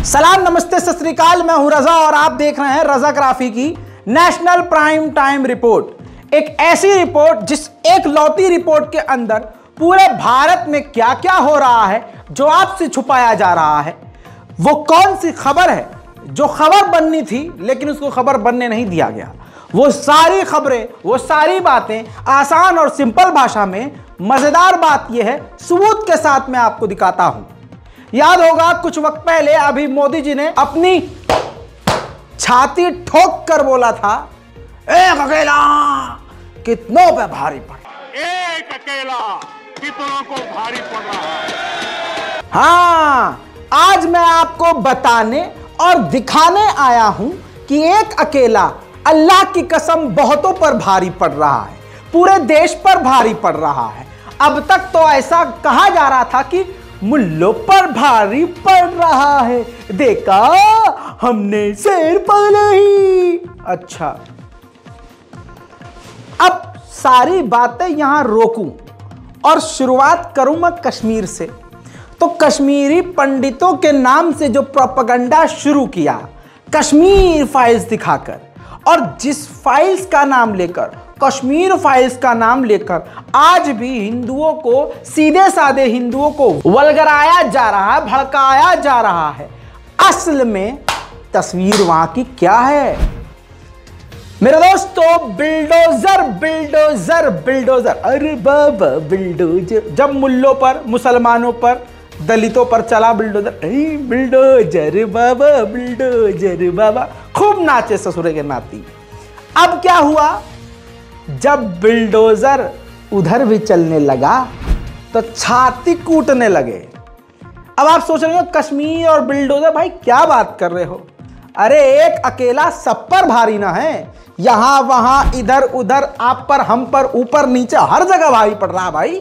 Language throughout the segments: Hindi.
सलाम, नमस्ते, सत श्री अकाल। मैं हूं रजा और आप देख रहे हैं रजाग्राफी की नेशनल प्राइम टाइम रिपोर्ट। एक ऐसी रिपोर्ट जिस एक लौती रिपोर्ट के अंदर पूरे भारत में क्या क्या हो रहा है जो आपसे छुपाया जा रहा है। वो कौन सी खबर है जो खबर बननी थी लेकिन उसको खबर बनने नहीं दिया गया। वो सारी खबरें, वो सारी बातें आसान और सिंपल भाषा में, मजेदार बात यह है सबूत के साथ मैं आपको दिखाता हूं। याद होगा कुछ वक्त पहले अभी मोदी जी ने अपनी छाती ठोक कर बोला था, एक अकेला कितनों पे भारी पड़ा, एक अकेला कितनों को भारी पड़ रहा है। हाँ, आज मैं आपको बताने और दिखाने आया हूं कि एक अकेला अल्लाह की कसम बहुतों पर भारी पड़ रहा है, पूरे देश पर भारी पड़ रहा है। अब तक तो ऐसा कहा जा रहा था कि मुल्लों पर भारी पड़ रहा है, देखा हमने शेर पाला ही। अच्छा, अब सारी बातें यहां रोकूं और शुरुआत करूं मैं कश्मीर से। तो कश्मीरी पंडितों के नाम से जो प्रोपेगेंडा शुरू किया कश्मीर फाइल्स दिखाकर, और जिस फाइल्स का नाम लेकर, कश्मीर फाइल्स का नाम लेकर आज भी हिंदुओं को, सीधे साधे हिंदुओं को वल्गराया जा रहा है, भड़काया जा रहा है। असल में तस्वीर वहां की क्या है मेरे दोस्तों? बिल्डोजर बिल्डोजर बिल्डोजर, अरे बाबा बिल्डोजर। जब मुल्लों पर, मुसलमानों पर, दलितों पर चला बिल्डोजर, बिल्डोजर बाबा, बिल्डोजर बाबा, खूब नाचे ससुरे के नाती। अब क्या हुआ, जब बिल्डोजर उधर भी चलने लगा तो छाती कूटने लगे। अब आप सोच रहे हो कश्मीर और बिल्डोजर, भाई क्या बात कर रहे हो? अरे एक अकेला सब पर भारी ना है, यहां वहां इधर उधर, आप पर, हम पर, ऊपर नीचे, हर जगह भारी पड़ रहा। भाई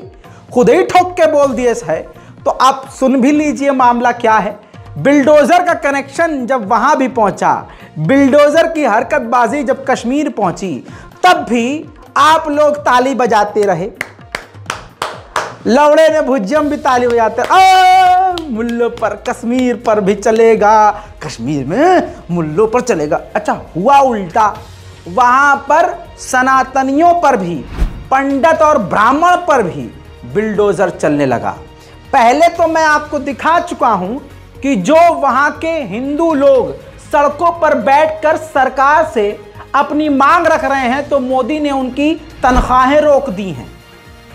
खुद ही ठोक के बोल दिए है। तो आप सुन भी लीजिए मामला क्या है। बिल्डोजर का कनेक्शन जब वहां भी पहुंचा, बिल्डोजर की हरकतबाजी जब कश्मीर पहुंची, तब भी आप लोग ताली बजाते रहे। लवड़े ने भुज्यम भी ताली बजाते, मुल्लों पर, कश्मीर पर भी चलेगा, कश्मीर में मुल्लों पर चलेगा। अच्छा, हुआ उल्टा, वहां पर सनातनियों पर भी, पंडित और ब्राह्मण पर भी बिल्डोजर चलने लगा। पहले तो मैं आपको दिखा चुका हूं कि जो वहां के हिंदू लोग सड़कों पर बैठकर सरकार से अपनी मांग रख रहे हैं, तो मोदी ने उनकी तनख्वाहें रोक दी हैं।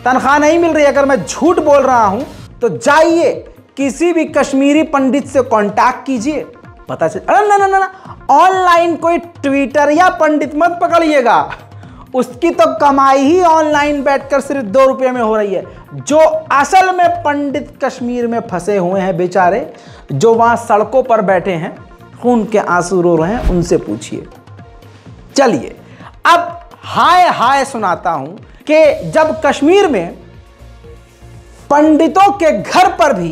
तनख्वाह नहीं मिल रही। अगर मैं झूठ बोल रहा हूं तो जाइए किसी भी कश्मीरी पंडित से कांटेक्ट कीजिए, पता चल। अरे ना ना ना, ऑनलाइन कोई ट्विटर या पंडित मत पकड़िएगा, उसकी तो कमाई ही ऑनलाइन बैठकर सिर्फ 2 रुपये में हो रही है। जो असल में पंडित कश्मीर में फंसे हुए हैं बेचारे, जो वहां सड़कों पर बैठे हैं, खून के आंसू रो रहे हैं, उनसे पूछिए। चलिए अब हाय हाय सुनाता हूं कि जब कश्मीर में पंडितों के घर पर भी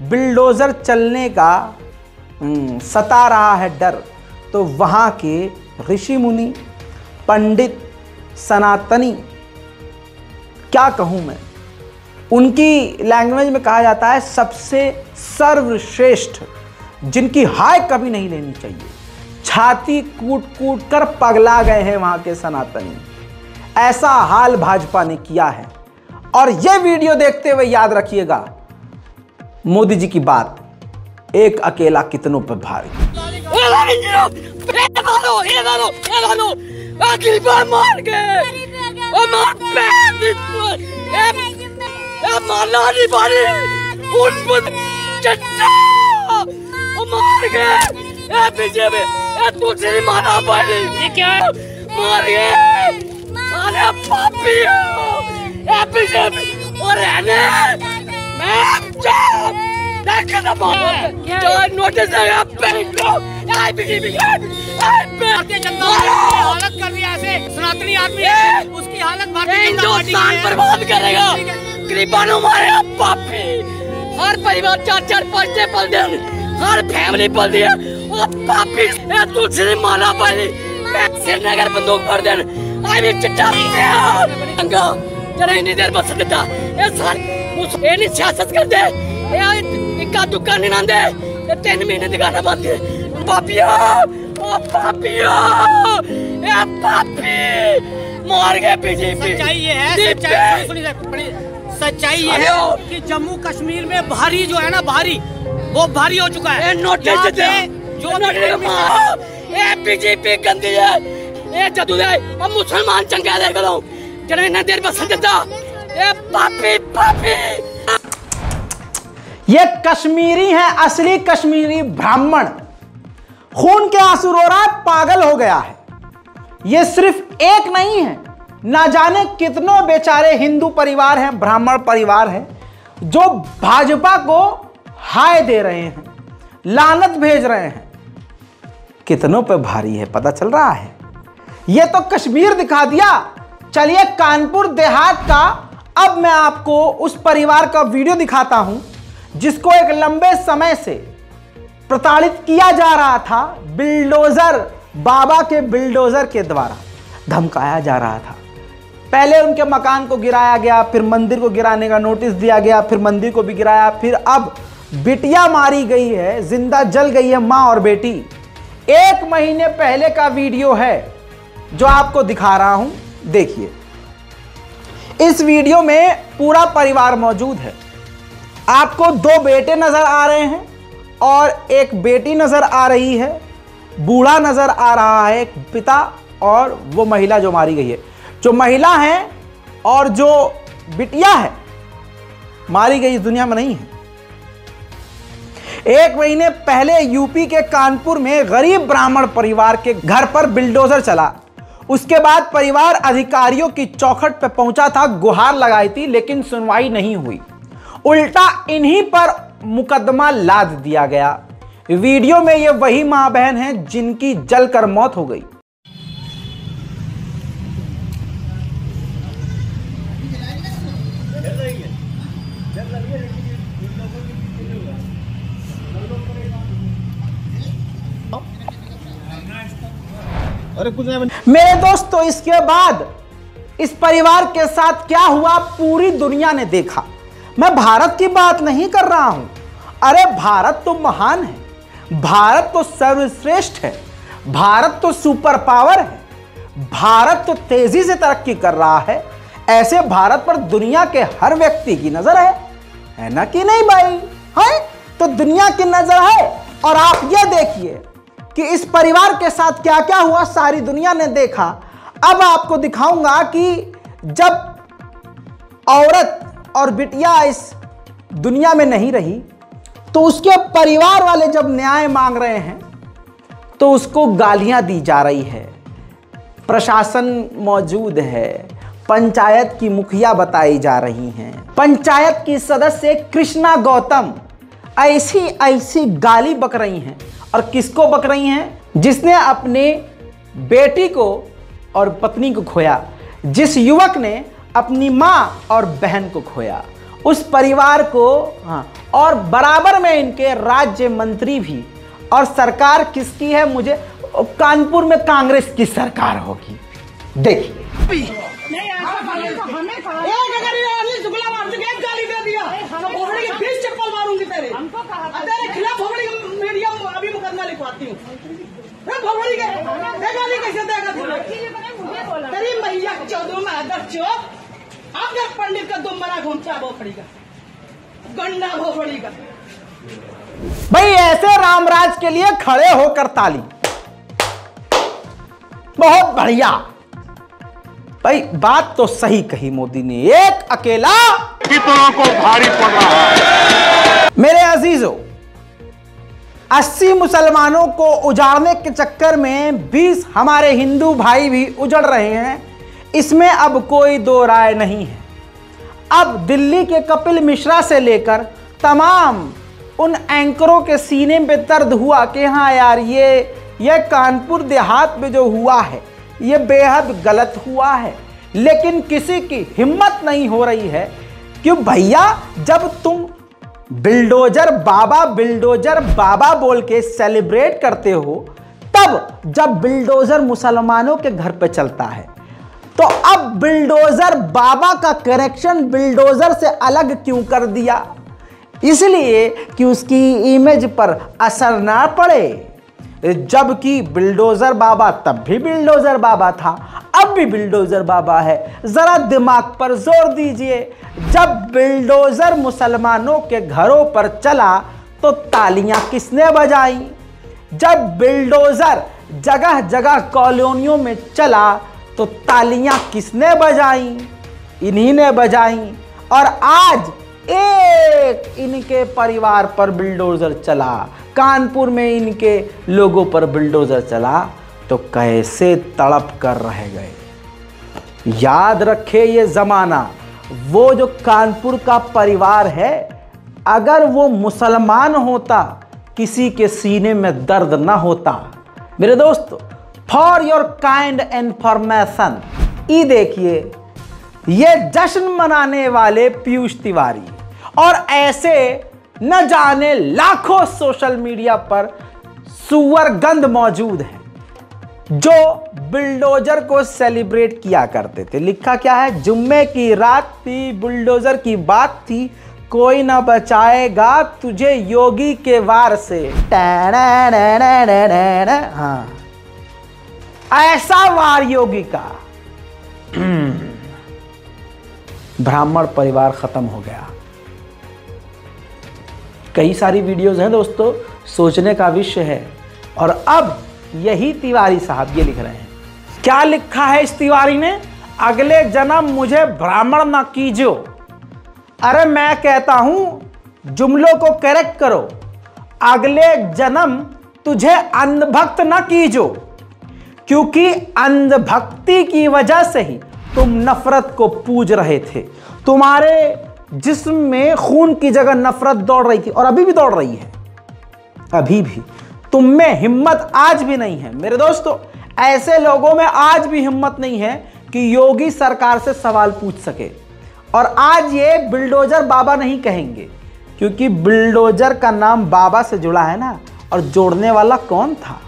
बिल्डोजर चलने का सता रहा है डर, तो वहां के ऋषि मुनि, पंडित, सनातनी, क्या कहूं मैं, उनकी लैंग्वेज में कहा जाता है सबसे सर्वश्रेष्ठ, जिनकी हाय कभी नहीं लेनी चाहिए। छाती कूट कूट कर पगला गए हैं वहां के सनातनी। ऐसा हाल भाजपा ने किया है। और यह वीडियो देखते हुए याद रखिएगा मोदी जी की बात, एक अकेला कितनों पर भारी। तुझे नहीं मारा भाई, ये क्या है? मार गए, अरे पापी हो, बीजेपी और मैं देख ना मार, जो नोटिस है बैंक को, आई बीजेपी भारतीय जनता पार्टी हालत कर दिया ऐसे सनातनी आदमी है, उसकी हालत भारतीय जनता पार्टी बर्बाद करेगा। गरीबानों मारे पापी, हर परिवार 4-4 5 पल दे, हर फैमिली पल दिया, पापी तुझे नहीं मारा भाई, श्रीनगर बंदूक भर देन, आई भी चिट्टा जरा इतनी देर बस देता, ये नहीं सियासत कर दे, इक्का दुक्का नहीं नांदे 3 महीने दिखाना बंद है पापिया ओ पापिया ए पापी मार गए बीजेपी। सच्चाई ये है, सच्चाई ये है कि जम्मू कश्मीर में भारी जो है ना भारी वो भारी हो चुका है। नोटिस जो ए बीजेपी गंदी है ए जदू दे और मुसलमान चंगा दे करो जने न देर बस देता ए पापी पापी। ये कश्मीरी है, असली कश्मीरी ब्राह्मण, खून के आंसू रो रहा है, पागल हो गया है। ये सिर्फ एक नहीं है, ना जाने कितनों बेचारे हिंदू परिवार हैं, ब्राह्मण परिवार हैं जो भाजपा को हाय दे रहे हैं, लानत भेज रहे हैं। कितनों पे भारी है पता चल रहा है। ये तो कश्मीर दिखा दिया, चलिए कानपुर देहात का अब मैं आपको उस परिवार का वीडियो दिखाता हूं जिसको एक लंबे समय से प्रताड़ित किया जा रहा था, बिल्डोजर बाबा के बिल्डोजर के द्वारा धमकाया जा रहा था। पहले उनके मकान को गिराया गया, फिर मंदिर को गिराने का नोटिस दिया गया, फिर मंदिर को भी गिराया, फिर अब बिटिया मारी गई है, जिंदा जल गई है मां और बेटी। 1 महीने पहले का वीडियो है जो आपको दिखा रहा हूं, देखिए। इस वीडियो में पूरा परिवार मौजूद है। आपको 2 बेटे नजर आ रहे हैं और एक बेटी नजर आ रही है, बूढ़ा नजर आ रहा है, एक पिता और वो महिला जो मारी गई है। जो महिला है और जो बिटिया है मारी गई इस दुनिया में नहीं है। 1 महीने पहले यूपी के कानपुर में गरीब ब्राह्मण परिवार के घर पर बिल्डोजर चला। उसके बाद परिवार अधिकारियों की चौखट पर पहुंचा था, गुहार लगाई थी, लेकिन सुनवाई नहीं हुई। उल्टा इन्हीं पर मुकदमा लाद दिया गया। वीडियो में ये वही मां बहन है जिनकी जलकर मौत हो गई। मेरे दोस्तों, इसके बाद इस परिवार के साथ क्या हुआ पूरी दुनिया ने देखा। मैं भारत की बात नहीं कर रहा हूं। अरे भारत तो महान है, भारत तो सर्वश्रेष्ठ है, भारत तो सुपर पावर है, भारत तो तेजी से तरक्की कर रहा है। ऐसे भारत पर दुनिया के हर व्यक्ति की नजर है ना कि नहीं भाई? है तो दुनिया की नजर है। और आप ये देखिए कि इस परिवार के साथ क्या क्या हुआ, सारी दुनिया ने देखा। अब आपको दिखाऊंगा कि जब औरत और बिटिया इस दुनिया में नहीं रही तो उसके परिवार वाले जब न्याय मांग रहे हैं तो उसको गालियां दी जा रही है। प्रशासन मौजूद है, पंचायत की मुखिया बताई जा रही हैं, पंचायत की सदस्य कृष्णा गौतम ऐसी ऐसी गाली बक रही हैं। और किसको बक रही हैं? जिसने अपने बेटी को और पत्नी को खोया, जिस युवक ने अपनी मां और बहन को खोया, उस परिवार को। हाँ, और बराबर में इनके राज्य मंत्री भी। और सरकार किसकी है? मुझे कानपुर में कांग्रेस की सरकार होगी। देखिए चप्पल मारूंगी तेरे खिलाफ मीडिया अभी मुकदमा लिखवाती हूँ। कैसे देगा तेरी मैया 14 में अदर चौक अगर पंडित का दुम बना घूमचा वो पड़ेगा, गंडा वो पड़ेगा। भाई ऐसे रामराज के लिए खड़े होकर ताली। बहुत बढ़िया भाई, बात तो सही कही मोदी ने। एक अकेला कितनों को भारी पड़ रहा है। मेरे अजीजों, 80 मुसलमानों को उजाड़ने के चक्कर में 20 हमारे हिंदू भाई भी उजड़ रहे हैं। इसमें अब कोई दो राय नहीं है। अब दिल्ली के कपिल मिश्रा से लेकर तमाम उन एंकरों के सीने पे दर्द हुआ कि हाँ यार, ये कानपुर देहात में जो हुआ है ये बेहद गलत हुआ है। लेकिन किसी की हिम्मत नहीं हो रही है। क्यों भैया, जब तुम बिल्डोजर बाबा बोल के सेलिब्रेट करते हो, तब जब बिल्डोजर मुसलमानों के घर पे चलता है, तो अब बिल्डोजर बाबा का कनेक्शन बिल्डोजर से अलग क्यों कर दिया? इसलिए कि उसकी इमेज पर असर ना पड़े। जबकि बिल्डोजर बाबा तब भी बिल्डोजर बाबा था, अब भी बिल्डोजर बाबा है। जरा दिमाग पर जोर दीजिए। जब बिल्डोजर मुसलमानों के घरों पर चला तो तालियां किसने बजाई? जब बिल्डोजर जगह जगह कॉलोनियों में चला तो तालियां किसने बजाई? इन्हीं ने बजाई। और आज एक इनके परिवार पर बिल्डोजर चला, कानपुर में इनके लोगों पर बिल्डोजर चला तो कैसे तड़प कर रह गए। याद रखे ये जमाना, वो जो कानपुर का परिवार है, अगर वो मुसलमान होता किसी के सीने में दर्द ना होता। मेरे दोस्तों, फॉर योर काइंड इंफॉर्मेशन, ये देखिए, ये जश्न मनाने वाले पीयूष तिवारी और ऐसे न जाने लाखों सोशल मीडिया पर सुअर गंध मौजूद हैं जो बुलडोजर को सेलिब्रेट किया करते थे। लिखा क्या है? जुम्मे की रात थी, बुलडोजर की बात थी, कोई ना बचाएगा तुझे योगी के वार से। हाँ, ऐसा वार योगी का। ब्राह्मण परिवार खत्म हो गया। कई सारी वीडियोस हैं दोस्तों, सोचने का विषय है। और अब यही तिवारी साहब ये लिख रहे हैं। क्या लिखा है इस तिवारी ने? अगले जन्म मुझे ब्राह्मण ना कीजियो। अरे मैं कहता हूं जुमलों को करेक्ट करो। अगले जन्म तुझे अंधभक्त ना कीजो, क्योंकि अंधभक्ति की वजह से ही तुम नफरत को पूज रहे थे। तुम्हारे जिस्म में खून की जगह नफरत दौड़ रही थी और अभी भी दौड़ रही है। अभी भी तुम में हिम्मत आज भी नहीं है। मेरे दोस्तों, ऐसे लोगों में आज भी हिम्मत नहीं है कि योगी सरकार से सवाल पूछ सके। और आज ये बिल्डोजर बाबा नहीं कहेंगे, क्योंकि बिल्डोजर का नाम बाबा से जुड़ा है ना, और जोड़ने वाला कौन था?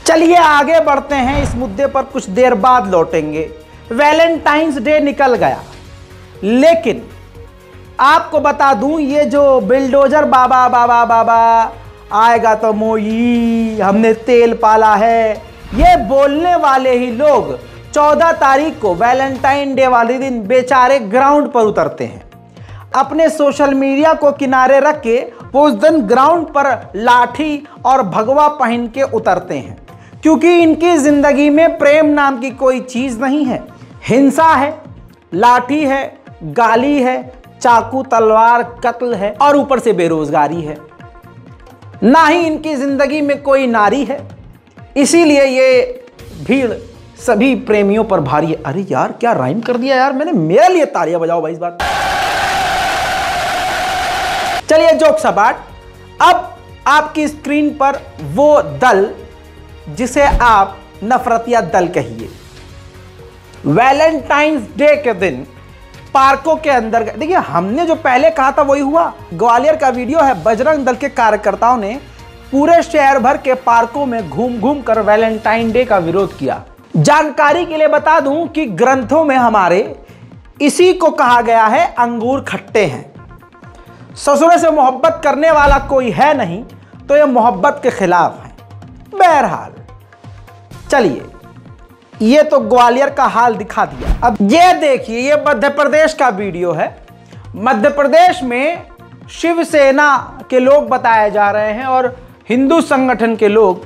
चलिए आगे बढ़ते हैं। इस मुद्दे पर कुछ देर बाद लौटेंगे। वैलेंटाइंस डे निकल गया, लेकिन आपको बता दूं, ये जो बिल्डोजर बाबा बाबा बाबा आएगा तो मोई, हमने तेल पाला है, ये बोलने वाले ही लोग 14 तारीख को वैलेंटाइन डे वाले दिन बेचारे ग्राउंड पर उतरते हैं। अपने सोशल मीडिया को किनारे रख के वो उस दिन ग्राउंड पर लाठी और भगवा पहन के उतरते हैं, क्योंकि इनकी जिंदगी में प्रेम नाम की कोई चीज नहीं है। हिंसा है, लाठी है, गाली है, चाकू तलवार कत्ल है, और ऊपर से बेरोजगारी है। ना ही इनकी जिंदगी में कोई नारी है। इसीलिए ये भीड़ सभी प्रेमियों पर भारी है। अरे यार, क्या राइम कर दिया यार मैंने। मेरे लिए तालियां बजाओ भाई इस बात। चलिए जोक्स अपार्ट, अब आपकी स्क्रीन पर वो दल जिसे आप नफरतिया दल कहिए, वैलेंटाइंस डे के दिन पार्कों के अंदर। देखिए, हमने जो पहले कहा था वही हुआ। ग्वालियर का वीडियो है, बजरंग दल के कार्यकर्ताओं ने पूरे शहर भर के पार्कों में घूम घूम कर वैलेंटाइन डे का विरोध किया। जानकारी के लिए बता दूं कि ग्रंथों में हमारे इसी को कहा गया है अंगूर खट्टे हैं। ससुर से मोहब्बत करने वाला कोई है नहीं तो यह मोहब्बत के खिलाफ है। बहरहाल चलिए, ये तो ग्वालियर का हाल दिखा दिया। अब ये देखिए, ये मध्य प्रदेश का वीडियो है। मध्य प्रदेश में शिवसेना के लोग बताए जा रहे हैं और हिंदू संगठन के लोग,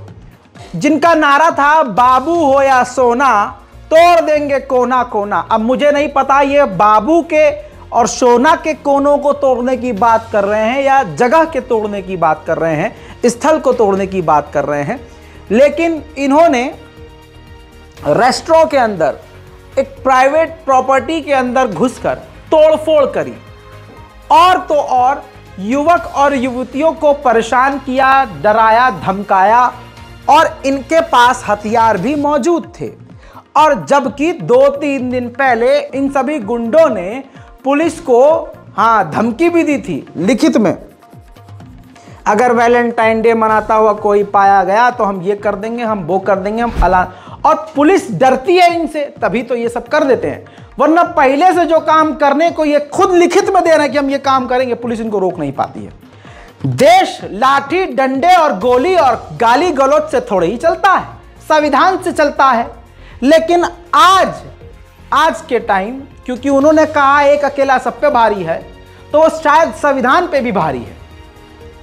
जिनका नारा था बाबू हो या सोना तोड़ देंगे कोना कोना। अब मुझे नहीं पता ये बाबू के और सोना के कोनों को तोड़ने की बात कर रहे हैं या जगह के तोड़ने की बात कर रहे हैं, स्थल को तोड़ने की बात कर रहे हैं। लेकिन इन्होंने रेस्टोरेंट के अंदर, एक प्राइवेट प्रॉपर्टी के अंदर घुसकर तोड़फोड़ करी, और तो और युवक और युवतियों को परेशान किया, डराया, धमकाया, और इनके पास हथियार भी मौजूद थे। और जबकि 2-3 दिन पहले इन सभी गुंडों ने पुलिस को धमकी भी दी थी लिखित में, अगर वैलेंटाइन डे मनाता हुआ कोई पाया गया तो हम ये कर देंगे, हम वो कर देंगे, हम अला। और पुलिस डरती है इनसे, तभी तो ये सब कर देते हैं। वरना पहले से जो काम करने को ये खुद लिखित में दे रहे हैं कि हम ये काम करेंगे, पुलिस इनको रोक नहीं पाती है। देश लाठी डंडे और गोली और गाली गलौज से थोड़े ही चलता है, संविधान से चलता है। लेकिन आज के टाइम, क्योंकि उन्होंने कहा एक अकेला सब पे भारी है, तो शायद संविधान पे भी भारी है।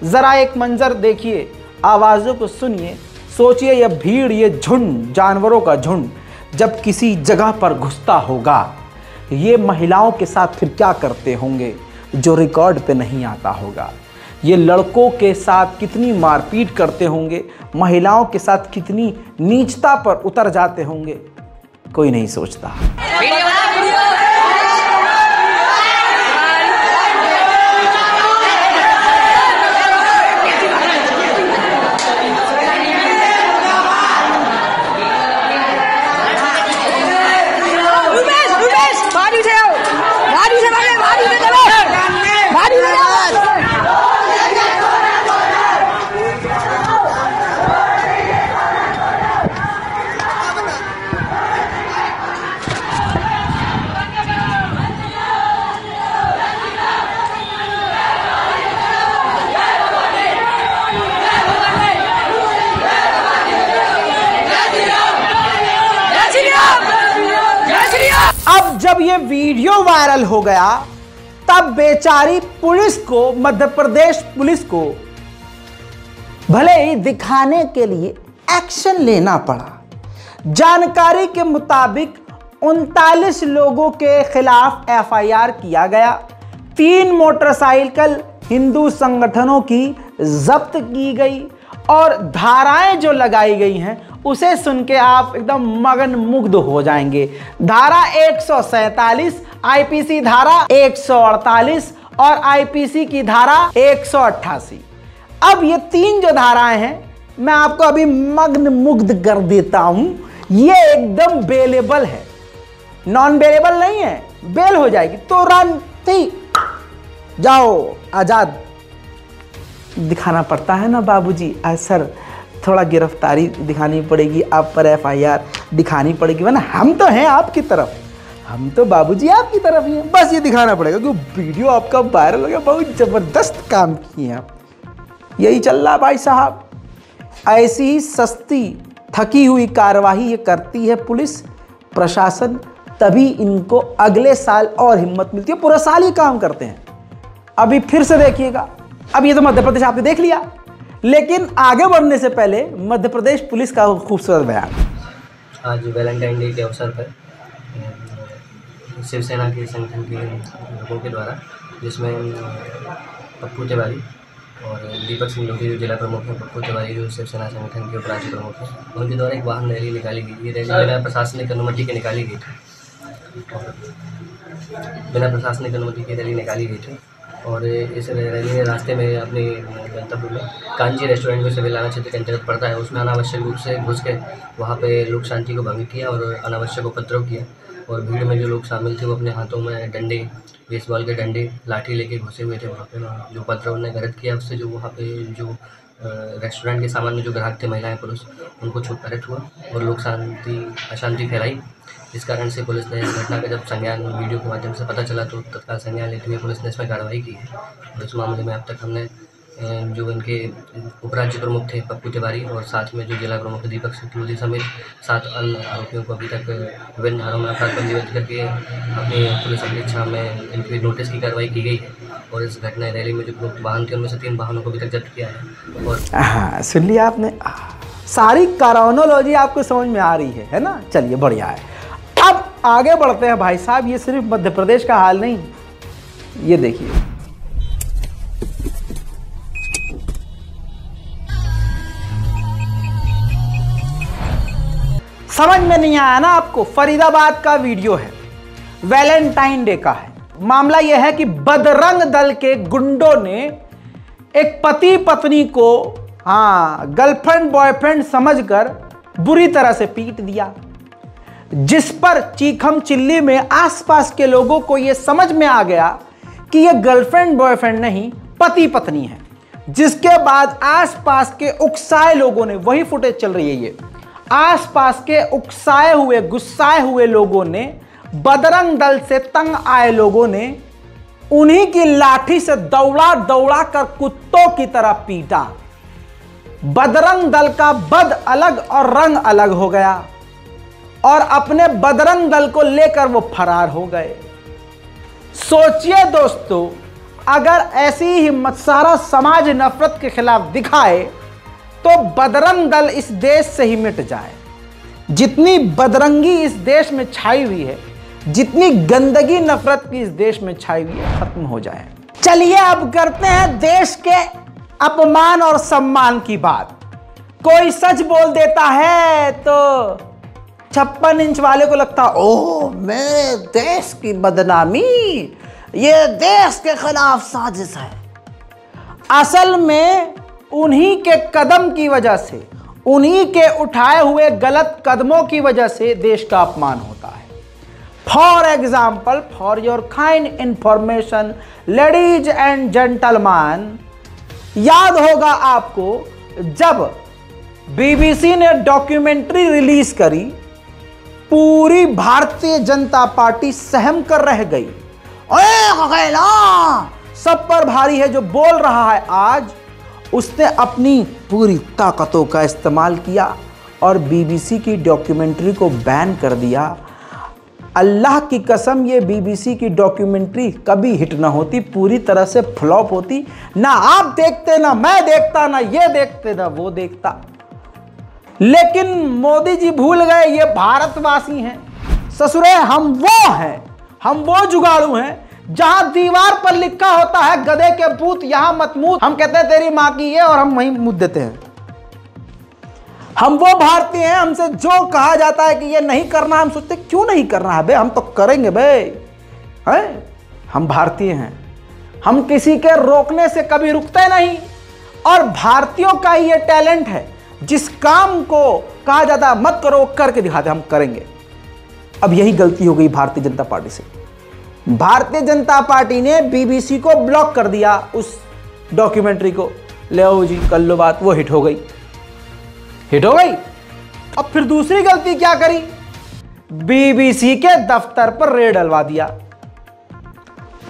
जरा एक मंजर देखिए, आवाजों को सुनिए, सोचिए ये भीड़, ये झुंड, जानवरों का झुंड जब किसी जगह पर घुसता होगा, ये महिलाओं के साथ फिर क्या करते होंगे जो रिकॉर्ड पे नहीं आता होगा। ये लड़कों के साथ कितनी मारपीट करते होंगे, महिलाओं के साथ कितनी नीचता पर उतर जाते होंगे, कोई नहीं सोचता। अब जब ये वीडियो वायरल हो गया, तब बेचारी पुलिस को, मध्य प्रदेश पुलिस को भले ही दिखाने के लिए एक्शन लेना पड़ा। जानकारी के मुताबिक 39 लोगों के खिलाफ एफआईआर किया गया। 3 मोटरसाइकिल हिंदू संगठनों की जब्त की गई और धाराएं जो लगाई गई हैं उसे सुन के आप एकदम मगन मुग्ध हो जाएंगे। धारा 147, आईपीसी धारा 148 और आईपीसी की धारा 188। अब ये 3 जो धाराएं हैं, मैं आपको अभी मग्न मुग्ध कर देता हूं। ये एकदम बेलेबल है, नॉन बेलेबल नहीं है, बेल हो जाएगी तुरंत ही। जाओ आजाद। दिखाना पड़ता है ना बाबूजी, सर थोड़ा गिरफ्तारी दिखानी पड़ेगी, आप पर एफआईआर दिखानी पड़ेगी, वरना हम तो हैं आपकी तरफ, हम तो बाबूजी आपकी तरफ ही हैं। बस ये दिखाना पड़ेगा क्योंकि वीडियो आपका वायरल हो गया, बहुत ज़बरदस्त काम किए हैं आप। यही चल रहा भाई साहब। ऐसी ही सस्ती थकी हुई कार्यवाही ये करती है पुलिस प्रशासन, तभी इनको अगले साल और हिम्मत मिलती है। पूरा साल ही काम करते हैं। अभी फिर से देखिएगा। अब ये तो मध्य प्रदेश आपने देख लिया, लेकिन आगे बढ़ने से पहले मध्य प्रदेश पुलिस का खूबसूरत बयान। आज वैलेंटाइन डे के अवसर पर शिवसेना के संगठन के लोगों के द्वारा, जिसमें पप्पू तिवारी और दीपक सिंह लोधी जो जिला प्रमुख हैं, पप्पू तिवारी जो शिवसेना संगठन के उपराज्य प्रमुख हैं, उनके द्वारा एक वाहन रैली निकाली गई। ये रैली बिना प्रशासनिक अनुमति के निकाली गई थी, बिना प्रशासनिक अनुमति की रैली निकाली गई थी। और इस रैली में रास्ते में अपने गंतव्य में कांजी रेस्टोरेंट, जो सिविल लाना क्षेत्र के अंतर्गत पड़ता है, उसमें अनावश्यक रूप से घुस के वहाँ पे लोक शांति को भंग किया और अनावश्यक उपद्रव किया। और भीड़ में जो लोग शामिल थे वो अपने हाथों में डंडे, बेसबॉल के डंडे, लाठी लेके घुसे हुए थे वहाँ पे। जो उपद्रव ने गलत किया, उससे जो वहाँ पे जो रेस्टोरेंट के सामान में जो ग्राहक थे, महिलाएं पुरुष, उनको छुटकारित हुआ और लोक शांति अशांति फैलाई। इस कारण से पुलिस ने इस घटना का जब संज्ञान वीडियो के माध्यम से पता चला, तो तत्काल संज्ञान लेते हुए पुलिस ने इसमें कार्रवाई की है। और इस मामले में अब तक हमने जो इनके उपराज्य प्रमुख थे पप्पू तिवारी और साथ में जो जिला प्रमुख दीपक सिंह लोधी समेत 7 अन्य आरोपियों को अभी तक विभिन्न धाराओं में अपराध पंजीबद्ध करके अपनी पुलिस अधीक्षक में इनकी नोटिस की कार्रवाई की गई है। और इस घटना रैली में जो वाहन थे उनमें से 3 वाहनों को अभी तक जब्त किया है। और हाँ, सुन लिया आपने, सारी क्रोनोलॉजी आपको समझ में आ रही है ना। चलिए बढ़िया है। अब आगे बढ़ते हैं भाई साहब। ये सिर्फ मध्य प्रदेश का हाल नहीं, ये देखिए। समझ में नहीं आया ना आपको? फरीदाबाद का वीडियो है, वैलेंटाइन डे का है। मामला यह है कि बजरंग दल के गुंडों ने एक पति पत्नी को गर्लफ्रेंड बॉयफ्रेंड समझकर बुरी तरह से पीट दिया, जिस पर चीखम चिल्ली में आसपास के लोगों को यह समझ में आ गया कि यह गर्लफ्रेंड बॉयफ्रेंड नहीं, पति पत्नी है। जिसके बाद आसपास के उकसाए लोगों ने, वही फुटेज चल रही है ये, आसपास के उकसाए हुए गुस्साए हुए लोगों ने बजरंग दल से तंग आए लोगों ने उन्हीं की लाठी से दौड़ा दौड़ा कर कुत्तों की तरह पीटा। बजरंग दल का बद अलग और रंग अलग हो गया और अपने बजरंग दल को लेकर वो फरार हो गए। सोचिए दोस्तों, अगर ऐसी हिम्मत सारा समाज नफरत के खिलाफ दिखाए तो बजरंग दल इस देश से ही मिट जाए। जितनी बदरंगी इस देश में छाई हुई है, जितनी गंदगी नफरत की इस देश में छाई हुई है, खत्म हो जाए। चलिए अब करते हैं देश के अपमान और सम्मान की बात। कोई सच बोल देता है तो 56 इंच वाले को लगता ओह मेरे देश की बदनामी, ये देश के खिलाफ साजिश है। असल में उन्हीं के कदम की वजह से, उन्हीं के उठाए हुए गलत कदमों की वजह से देश का अपमान होता है। For example, for your kind information ladies and gentleman, याद होगा आपको जब बीबीसी ने डॉक्यूमेंट्री रिलीज करी, पूरी भारतीय जनता पार्टी सहम कर रह गई। ओए सब पर भारी है जो बोल रहा है आज, उसने अपनी पूरी ताकतों का इस्तेमाल किया और बीबीसी की डॉक्यूमेंट्री को बैन कर दिया। अल्लाह की कसम, ये बीबीसी की डॉक्यूमेंट्री कभी हिट ना होती, पूरी तरह से फ्लॉप होती। ना आप देखते, ना मैं देखता, ना ये देखते, ना वो देखता। लेकिन मोदी जी भूल गए ये भारतवासी हैं। ससुरे हम वो हैं, हम वो जुगाड़ू हैं जहां दीवार पर लिखा होता है गधे के पूत यहां मत मूत, हम कहते हैं तेरी मां की ये और हम वहीं मुद्द देते हैं। हम वो भारतीय हैं, हमसे जो कहा जाता है कि ये नहीं करना, हम सोचते क्यों नहीं करना है बे, हम तो करेंगे बे, हैं? हम भारतीय हैं, हम किसी के रोकने से कभी रुकते नहीं। और भारतीयों का ये टैलेंट है, जिस काम को कहा जाता है मत करो करके दिखाते, हम करेंगे। अब यही गलती हो गई भारतीय जनता पार्टी से। भारतीय जनता पार्टी ने बीबीसी को ब्लॉक कर दिया, उस डॉक्यूमेंट्री को। ले आओ जी कर लो बात, वो हिट हो गई, हिट हो गई। अब फिर दूसरी गलती क्या करी, बीबीसी के दफ्तर पर रेड डलवा दिया।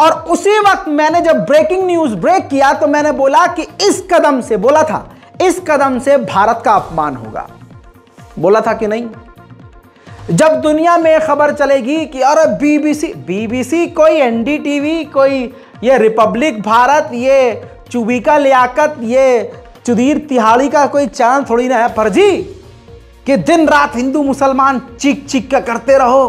और उसी वक्त मैंने जब ब्रेकिंग न्यूज ब्रेक किया तो मैंने बोला कि इस कदम से, बोला था इस कदम से भारत का अपमान होगा। बोला था कि नहीं? जब दुनिया में खबर चलेगी कि अरे बीबीसी कोई एनडीटीवी, कोई ये रिपब्लिक भारत, ये चुबिका लियाकत, ये चुदीर तिहाड़ी का कोई चैनल थोड़ी ना है फर्जी, कि दिन रात हिंदू मुसलमान चीख चीख कर करते रहो,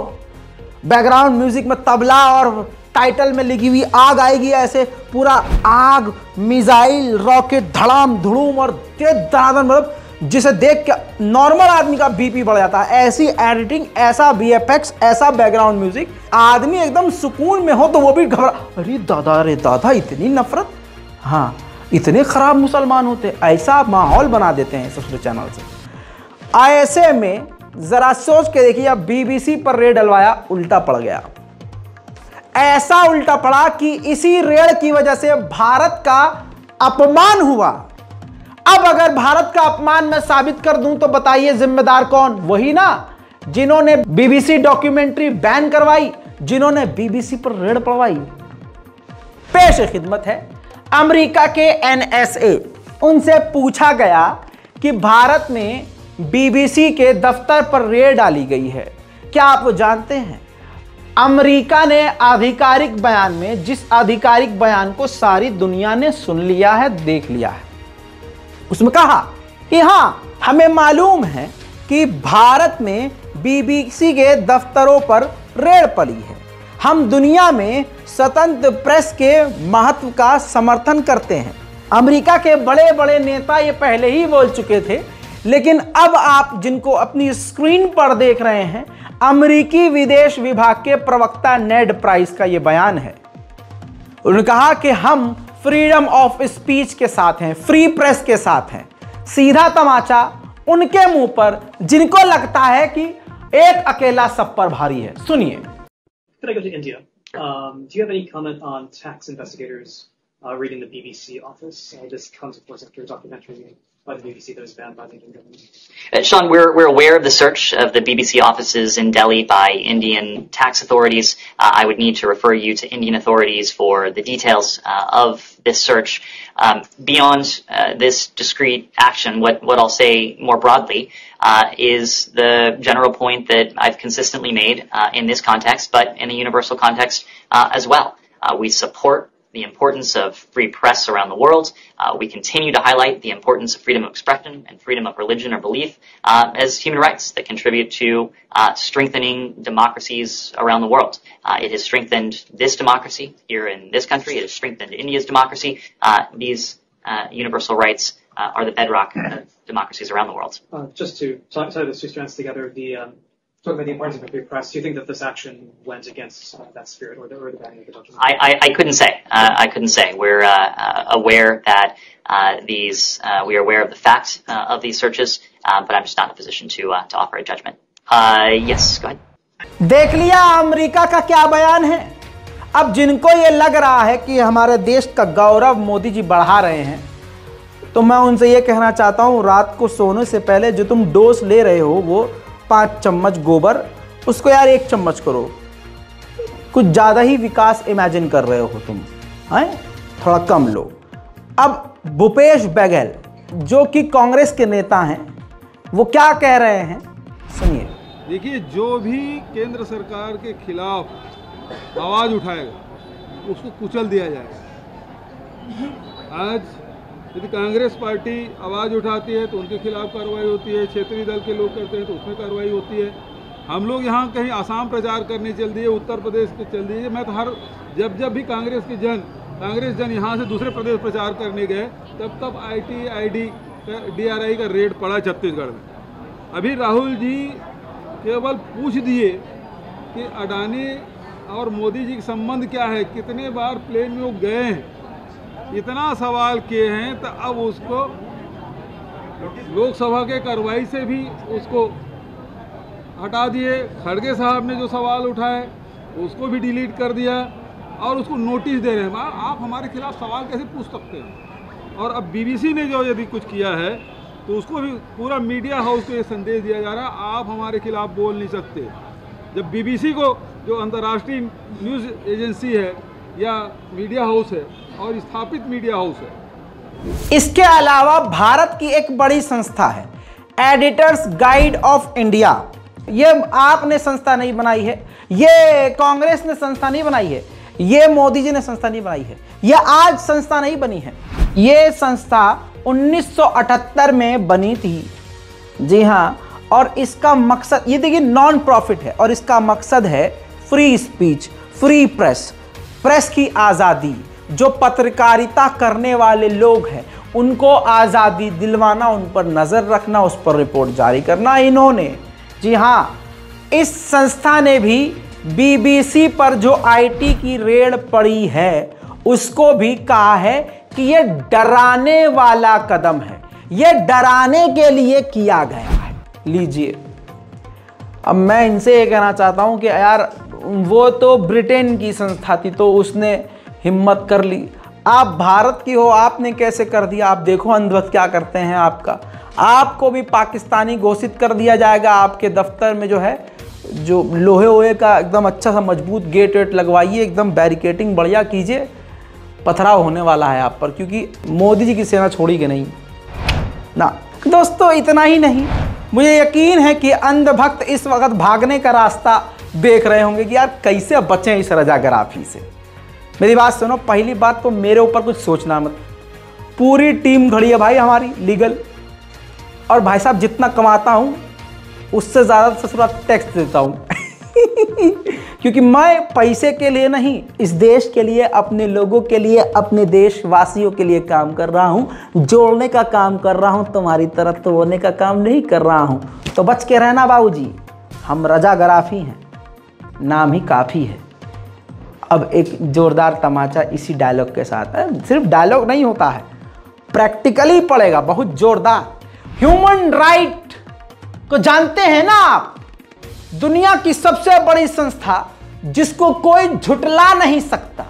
बैकग्राउंड म्यूजिक में तबला और टाइटल में लिखी हुई आग आएगी, ऐसे पूरा आग, मिसाइल, रॉकेट, धड़ाम धुड़ूम और तेज दनादन, मतलब जिसे देख के नॉर्मल आदमी का बीपी बढ़ जाता है। ऐसी एडिटिंग, ऐसा वीएफएक्स, ऐसा बैकग्राउंड म्यूजिक, आदमी एकदम सुकून में हो तो वो भी घबरा, अरे दादा इतनी नफरत, हाँ इतने खराब मुसलमान होते, ऐसा माहौल बना देते हैं ससुर चैनल से। ऐसे में जरा सोच के देखिए, अब बीबीसी पर रेड डलवाया, उल्टा पड़ गया। ऐसा उल्टा पड़ा कि इसी रेड की वजह से भारत का अपमान हुआ। अब अगर भारत का अपमान मैं साबित कर दूं तो बताइए जिम्मेदार कौन? वही ना जिन्होंने बीबीसी डॉक्यूमेंट्री बैन करवाई, जिन्होंने बीबीसी पर रेड पड़वाई। पेश खिदमत है अमेरिका के NSA, उनसे पूछा गया कि भारत में बीबीसी के दफ्तर पर रेड डाली गई है, क्या आप वो जानते हैं? अमेरिका ने आधिकारिक बयान में, जिस आधिकारिक बयान को सारी दुनिया ने सुन लिया है, देख लिया है, उसमें कहा कि हां हमें मालूम है कि भारत में बीबीसी के दफ्तरों पर रेड पड़ी है। हम दुनिया में स्वतंत्र प्रेस के महत्व का समर्थन करते हैं। अमेरिका के बड़े बड़े नेता ये पहले ही बोल चुके थे, लेकिन अब आप जिनको अपनी स्क्रीन पर देख रहे हैं, अमेरिकी विदेश विभाग के प्रवक्ता नेड प्राइस का यह बयान है। उन्होंने कहा कि हम फ्रीडम ऑफ स्पीच के साथ हैं, फ्री प्रेस के साथ हैं। सीधा तमाचा उनके मुंह पर जिनको लगता है कि एक अकेला सब पर भारी है। सुनिए। Could I go to India? Do you have any comment on tax investigators raiding the BBC office. This comes, of course, after a documentary by the BBC that was banned by the Indian government. Sean, we're aware of the search of the BBC offices in Delhi by Indian tax authorities. I would need to refer you to Indian authorities for the details of this search. Beyond this discrete action, what I'll say more broadly is the general point that I've consistently made in this context, but in a universal context as well. We support the importance of free press around the world. We continue to highlight the importance of freedom of expression and freedom of religion or belief as human rights that contribute to strengthening democracies around the world. It has strengthened this democracy here in this country. It has strengthened India's democracy. These universal rights are the bedrock of democracies around the world. Just to tie those two strands together, talking about the importance of free press, do you think that this action went against that spirit or the banning of the document? I couldn't say. I couldn't say. We're aware that we are aware of the fact of these searches, but I'm just not in a position to offer a judgment. Yes, go ahead. देख लिया अमेरिका का क्या बयान है। अब जिनको ये लग रहा है कि हमारे देश का गौरव मोदी जी बढ़ा रहे हैं, तो मैं उनसे ये कहना चाहता हूँ, रात को सोने से पहले जो तुम डोज ले रहे हो वो 5 चम्मच गोबर, उसको यार 1 चम्मच करो। कुछ ज़्यादा ही विकास इमेजिन कर रहे हो तुम, हैं? थोड़ा कम लो। अब भूपेश बघेल जो कि कांग्रेस के नेता हैं, वो क्या कह रहे हैं सुनिए। देखिए, जो भी केंद्र सरकार के खिलाफ आवाज़ उठाएगा उसको कुचल दिया जाएगा। आज यदि कांग्रेस पार्टी आवाज़ उठाती है तो उनके खिलाफ कार्रवाई होती है, क्षेत्रीय दल के लोग करते हैं तो उसमें कार्रवाई होती है। हम लोग यहाँ कहीं आसाम प्रचार करने चल दिए, उत्तर प्रदेश के चल दिए। मैं तो जब भी कांग्रेस जन यहाँ से दूसरे प्रदेश प्रचार करने गए, तब IT DRI का रेड पड़ा छत्तीसगढ़ में। अभी राहुल जी केवल पूछ दिए कि अडानी और मोदी जी का संबंध क्या है, कितने बार प्लेन में वो गए हैं, इतना सवाल किए हैं, तो अब उसको लोकसभा के कार्रवाई से भी उसको हटा दिए। खड़गे साहब ने जो सवाल उठाए उसको भी डिलीट कर दिया और उसको नोटिस दे रहे हैं। आप हमारे खिलाफ सवाल कैसे पूछ सकते हैं? और अब BBC ने जो यदि कुछ किया है तो उसको भी पूरा मीडिया हाउस को ये संदेश दिया जा रहा है, आप हमारे खिलाफ बोल नहीं सकते। जब BBC को, जो अंतर्राष्ट्रीय न्यूज़ एजेंसी है या मीडिया हाउस है और स्थापित मीडिया हाउस है। इसके अलावा भारत की एक बड़ी संस्था है एडिटर्स गाइड ऑफ इंडिया। ये आपने संस्था नहीं बनाई है, ये कांग्रेस ने संस्था नहीं बनाई है, ये मोदी जी ने संस्था नहीं बनाई है, ये आज संस्था नहीं बनी है। ये संस्था 1978 में बनी थी, जी हाँ। और इसका मकसद, ये देखिए, नॉन प्रॉफिट है और इसका मकसद है फ्री स्पीच, फ्री प्रेस की आज़ादी। जो पत्रकारिता करने वाले लोग हैं उनको आज़ादी दिलवाना, उन पर नज़र रखना, उस पर रिपोर्ट जारी करना इन्होंने, जी हाँ। इस संस्था ने भी BBC पर जो IT की रेड पड़ी है उसको भी कहा है कि ये डराने वाला कदम है, ये डराने के लिए किया गया है। लीजिए, अब मैं इनसे ये कहना चाहता हूँ कि यार वो तो ब्रिटेन की संस्था थी तो उसने हिम्मत कर ली, आप भारत की हो, आपने कैसे कर दिया? आप देखो अंधभक्त क्या करते हैं आपका। आपको भी पाकिस्तानी घोषित कर दिया जाएगा। आपके दफ्तर में जो है, जो लोहे का एकदम अच्छा सा मजबूत गेट वेट लगवाइए, एकदम बैरिकेटिंग बढ़िया कीजिए, पथराव होने वाला है आप पर, क्योंकि मोदी जी की सेना छोड़ी नहीं ना। दोस्तों, इतना ही नहीं, मुझे यकीन है कि अंधभक्त इस वक्त भागने का रास्ता देख रहे होंगे कि यार कैसे बचें इस रजाग्राफी से। मेरी बात सुनो, पहली बात तो मेरे ऊपर कुछ सोचना मत, पूरी टीम खड़ी है भाई हमारी लीगल, और भाई साहब जितना कमाता हूँ उससे ज़्यादा ससुराल टैक्स देता हूँ क्योंकि मैं पैसे के लिए नहीं, इस देश के लिए, अपने लोगों के लिए, अपने देशवासियों के लिए काम कर रहा हूँ, जोड़ने का काम कर रहा हूँ, तुम्हारी तरह तोड़ने का काम नहीं कर रहा हूँ। तो बच के रहना बाबूजी, हम रजाग्राफी हैं, नाम ही काफ़ी है। अब एक जोरदार तमाचा इसी डायलॉग के साथ है, सिर्फ डायलॉग नहीं होता है, प्रैक्टिकली पड़ेगा, बहुत जोरदार। ह्यूमन राइट को जानते हैं ना आप, दुनिया की सबसे बड़ी संस्था जिसको कोई झुटला नहीं सकता,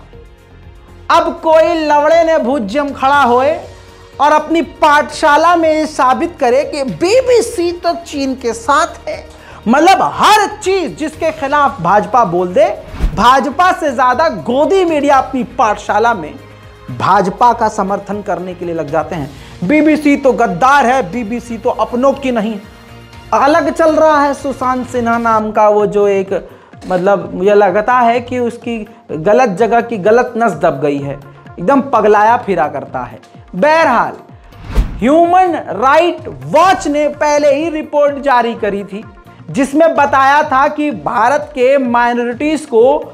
अब कोई लवड़े ने भुज्यम खड़ा होए और अपनी पाठशाला में ये साबित करे कि बीबीसी तो चीन के साथ है। मतलब हर चीज जिसके खिलाफ भाजपा बोल दे, भाजपा से ज्यादा गोदी मीडिया अपनी पाठशाला में भाजपा का समर्थन करने के लिए लग जाते हैं। बीबीसी तो गद्दार है, बीबीसी तो अपनों की नहीं। अलग चल रहा है सुशांत सिन्हा नाम का वो, जो एक मतलब मुझे लगता है कि उसकी गलत जगह की गलत नस दब गई है, एकदम पगलाया फिरा करता है। बहरहाल ह्यूमन राइट वॉच ने पहले ही रिपोर्ट जारी करी थी जिसमें बताया था कि भारत के माइनॉरिटीज को,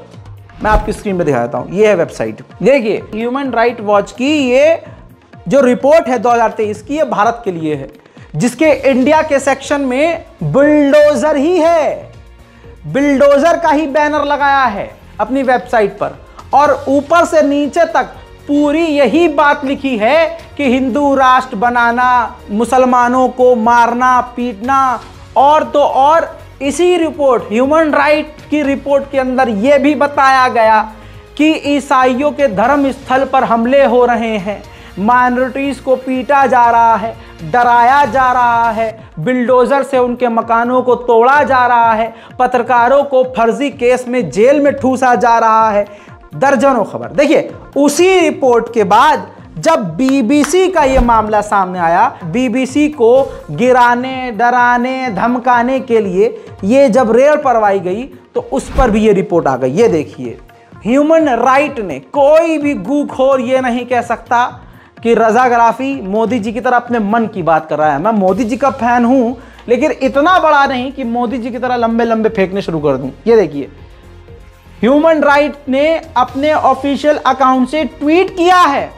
मैं आपकी स्क्रीन पे दिखा देता हूं, ये है वेबसाइट, देखिए ह्यूमन राइट वॉच की ये जो रिपोर्ट है 2023 की, ये भारत के लिए है, जिसके इंडिया के सेक्शन में बुलडोजर ही है, बुलडोजर का ही बैनर लगाया है अपनी वेबसाइट पर, और ऊपर से नीचे तक पूरी यही बात लिखी है कि हिंदू राष्ट्र बनाना, मुसलमानों को मारना पीटना, और तो और इसी रिपोर्ट ह्यूमन राइट की रिपोर्ट के अंदर यह भी बताया गया कि ईसाइयों के धर्म स्थल पर हमले हो रहे हैं, माइनॉरिटीज को पीटा जा रहा है, डराया जा रहा है, बिल्डोजर से उनके मकानों को तोड़ा जा रहा है, पत्रकारों को फर्जी केस में जेल में ठूसा जा रहा है, दर्जनों खबर। देखिए उसी रिपोर्ट के बाद जब बीबीसी का यह मामला सामने आया, बीबीसी को गिराने, डराने, धमकाने के लिए ये जब रेड करवाई गई तो उस पर भी ये रिपोर्ट आ गई। ये देखिए ह्यूमन राइट ने, कोई भी गूखोर ये नहीं कह सकता कि रजा गराफी मोदी जी की तरह अपने मन की बात कर रहा है। मैं मोदी जी का फैन हूं, लेकिन इतना बड़ा नहीं कि मोदी जी की तरह लंबे लंबे फेंकने शुरू कर दूं। ये देखिए ह्यूमन राइट ने अपने ऑफिशियल अकाउंट से ट्वीट किया है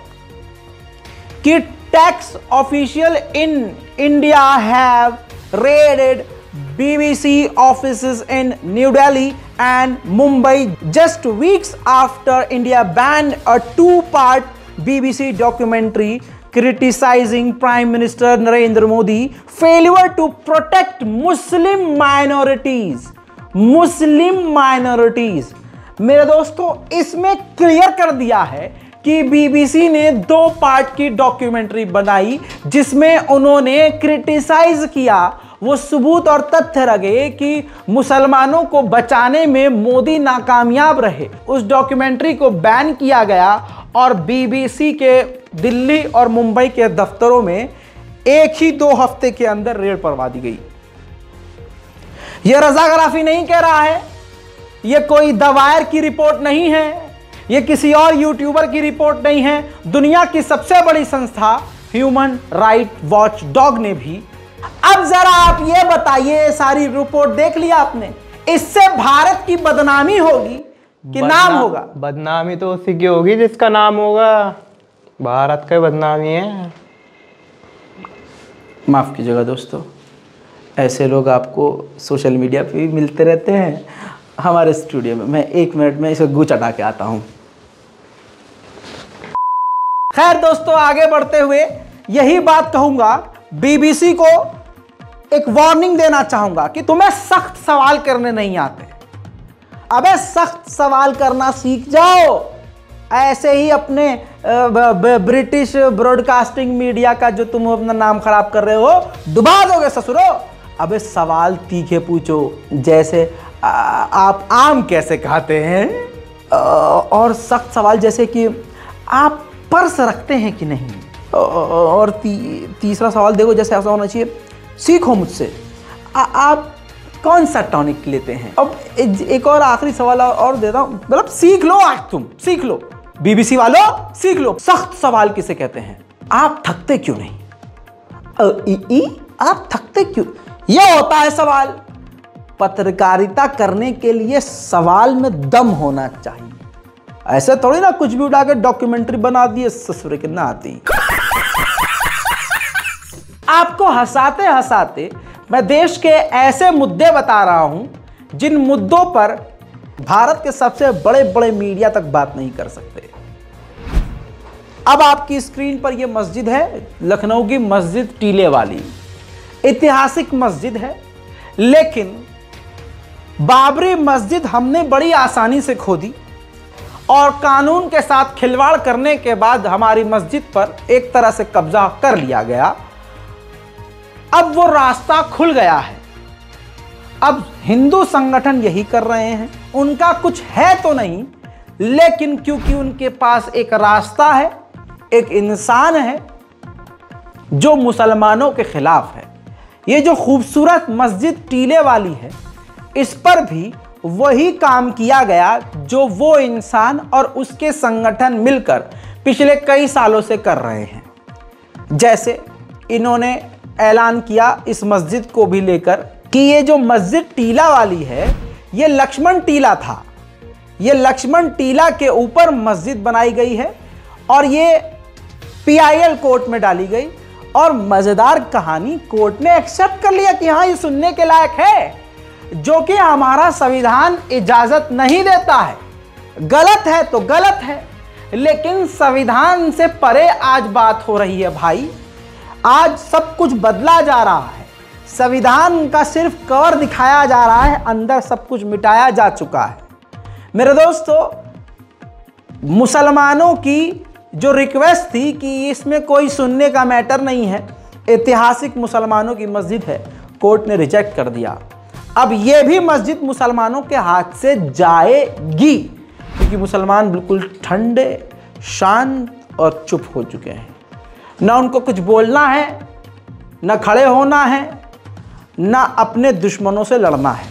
कि tax official in India have raided BBC offices in New Delhi and Mumbai just weeks after India banned a two-part BBC documentary criticizing Prime Minister Narendra Modi failure to protect Muslim minorities. Muslim minorities. मेरे दोस्तों इसमें क्लियर कर दिया है कि बीबीसी ने 2 पार्ट की डॉक्यूमेंट्री बनाई जिसमें उन्होंने क्रिटिसाइज किया, वो सबूत और तथ्य रखे कि मुसलमानों को बचाने में मोदी नाकामयाब रहे। उस डॉक्यूमेंट्री को बैन किया गया और बीबीसी के दिल्ली और मुंबई के दफ्तरों में एक ही 2 हफ्ते के अंदर रेड करवा दी गई। यह रजा गराफी नहीं कह रहा है, यह कोई दवायर की रिपोर्ट नहीं है, यह किसी और यूट्यूबर की रिपोर्ट नहीं है। दुनिया की सबसे बड़ी संस्था ह्यूमन राइट वॉच डॉग ने भी। अब जरा आप ये बताइए, सारी रिपोर्ट देख लिया आपने, इससे भारत की बदनामी होगी कि नाम होगा? बदनामी तो उसी की होगी जिसका नाम होगा, भारत का बदनामी है। माफ कीजिएगा दोस्तों, ऐसे लोग आपको सोशल मीडिया पे भी मिलते रहते हैं हमारे स्टूडियो में। मैं 1 मिनट में इसे गू चटा के आता हूं। खैर दोस्तों, आगे बढ़ते हुए यही बात कहूंगा, बीबीसी को एक वार्निंग देना चाहूंगा कि तुम्हें सख्त सवाल करने नहीं आते। अबे सख्त सवाल करना सीख जाओ। ऐसे ही अपने ब्रिटिश ब्रॉडकास्टिंग मीडिया का जो तुम अपना नाम खराब कर रहे हो, डुबा दोगे ससुरो। अबे सवाल तीखे पूछो, जैसे आप आम कैसे खाते हैं, और सख्त सवाल जैसे कि आप पर्स रखते हैं कि नहीं, और तीसरा सवाल देखो जैसे ऐसा होना चाहिए, सीखो मुझसे आप कौन सा टॉनिक लेते हैं। अब एक और आखिरी सवाल और देता हूं, मतलब सीख लो, आज तुम सीख लो, बीबीसी वालों सीख लो। सख्त सवाल किसे कहते हैं? आप थकते क्यों नहीं? आप थकते क्यों? यह होता है सवाल। पत्रकारिता करने के लिए सवाल में दम होना चाहिए। ऐसे थोड़ी ना कुछ भी उठा के डॉक्यूमेंट्री बना दिए, ससुर के ना आती। आपको हंसाते हंसाते मैं देश के ऐसे मुद्दे बता रहा हूं जिन मुद्दों पर भारत के सबसे बड़े बड़े मीडिया तक बात नहीं कर सकते। अब आपकी स्क्रीन पर यह मस्जिद है, लखनऊ की मस्जिद टीले वाली, ऐतिहासिक मस्जिद है, लेकिन बाबरी मस्जिद हमने बड़ी आसानी से खोदी और कानून के साथ खिलवाड़ करने के बाद हमारी मस्जिद पर एक तरह से कब्जा कर लिया गया। अब वो रास्ता खुल गया है। अब हिंदू संगठन यही कर रहे हैं, उनका कुछ है तो नहीं, लेकिन क्योंकि उनके पास एक रास्ता है, एक इंसान है जो मुसलमानों के खिलाफ है। ये जो खूबसूरत मस्जिद टीले वाली है, इस पर भी वही काम किया गया जो वो इंसान और उसके संगठन मिलकर पिछले कई सालों से कर रहे हैं। जैसे इन्होंने ऐलान किया इस मस्जिद को भी लेकर कि ये जो मस्जिद टीला वाली है, ये लक्ष्मण टीला था। ये लक्ष्मण टीला के ऊपर मस्जिद बनाई गई है और ये PIL कोर्ट में डाली गई और मजेदार कहानी, कोर्ट ने एक्सेप्ट कर लिया कि हाँ ये सुनने के लायक है, जो कि हमारा संविधान इजाजत नहीं देता है। गलत है तो गलत है, लेकिन संविधान से परे आज बात हो रही है भाई। आज सब कुछ बदला जा रहा है, संविधान का सिर्फ कवर दिखाया जा रहा है, अंदर सब कुछ मिटाया जा चुका है। मेरे दोस्तों, मुसलमानों की जो रिक्वेस्ट थी कि इसमें कोई सुनने का मैटर नहीं है, ऐतिहासिक मुसलमानों की मस्जिद है, कोर्ट ने रिजेक्ट कर दिया। अब यह भी मस्जिद मुसलमानों के हाथ से जाएगी, क्योंकि मुसलमान बिल्कुल ठंडे, शांत और चुप हो चुके हैं। ना उनको कुछ बोलना है, ना खड़े होना है, ना अपने दुश्मनों से लड़ना है।